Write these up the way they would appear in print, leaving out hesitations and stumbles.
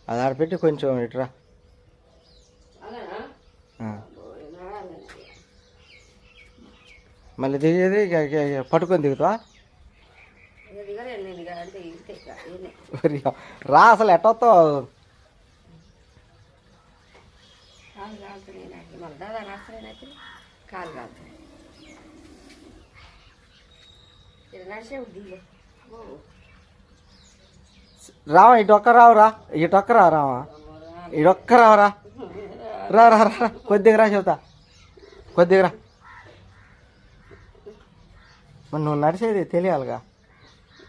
అది ఆడపెట్టి కొంచెం ఇట్రా. మళ్ళీ దిగేది పట్టుకొని దిగుతావా? రా అసలు ఎట్టొస్తావు? రావా ఇటొక్క రావురా, ఇటొక్క రావా, ఇటొక్క రావరా, రా రా రా కొద్దిగా రా చెబుతా, కొద్దిగా రా. మరి నువ్వు నడిచేది తెలియాలిగా.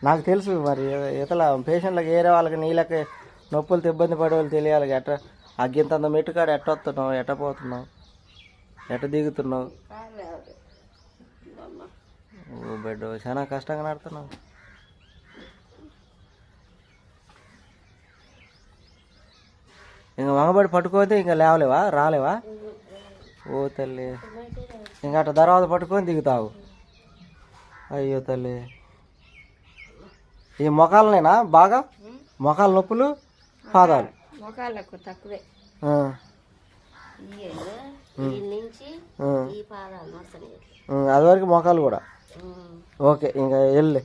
నాకు తెలుసు మరి ఇతల పేషెంట్లకు ఏరే వాళ్ళకి నీళ్ళకి నొప్పులతో ఇబ్బంది పడే వాళ్ళు తెలియాలిగా. ఎట్ట అగ్గింతంత మెట్టుకాడు ఎట్ట వస్తున్నావు, ఎట్ట పోతున్నావు, ఎట్ట దిగుతున్నావు? ఓ బిడ్డ చాలా కష్టంగా నడుతున్నావు. ఇంకా వంగబడి పట్టుకోతే ఇంకా లేవలేవా, రాలేవా? ఓ తల్లి, ఇంకా అట్ట తర్వాత పట్టుకొని దిగుతావు. అయ్యో తల్లి, ఈ మొఖాలనేనా బాగా? మొఖాల నొప్పులు, పాదాలు మొఖాలకు తక్కువే, అది వరకు మొఖాలు కూడా ఓకే. ఇంకా వెళ్ళి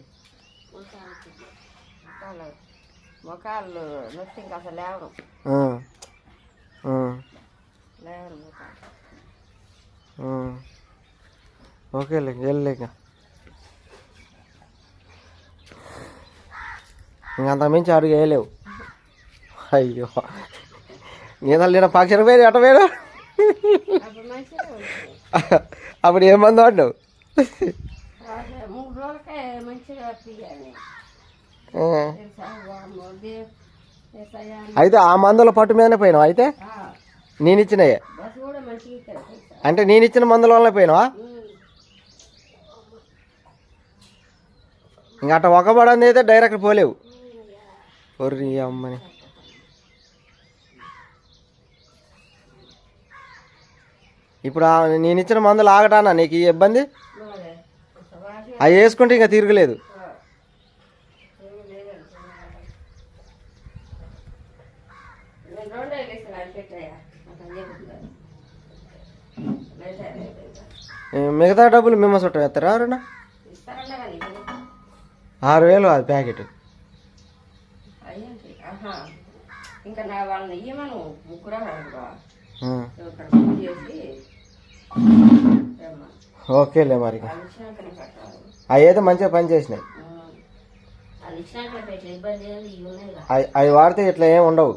మొఖాలు నొప్పి ఇంకా అసలు లేవరు, లేవరు మొఖాలు. ఓకేలే వెళ్ళి ఇంకంత మించి అడుగు వేయలేవు. అయ్యో నేను నేను పక్షుల పేరు ఎట్ట పేరు అప్పుడు ఏం మంది వాడినావు? అయితే ఆ మందుల పట్టు మీదనే పోయినావా? అయితే నేను ఇచ్చినయే అంటే నేను ఇచ్చిన మందుల వల్లనే పోయినావా? ఇంక అట్ట ఒక్కబడింది అయితే డైరెక్ట్ పోలేవు. ఒర్రి అమ్మని, ఇప్పుడు నేను ఇచ్చిన మందులు ఆగటానా నీకు ఈ ఇబ్బంది? అవి వేసుకుంటే ఇంకా తిరగలేదు. మిగతా డబ్బులు మేము చుట్టం ఎత్తారా? ఎవరన్నా 6,000 అది ప్యాకెట్. ఓకేలే మరి అవి అయితే మంచిగా పని చేసినాయి. అవి వాడితే ఇట్లా ఏమి ఉండవు.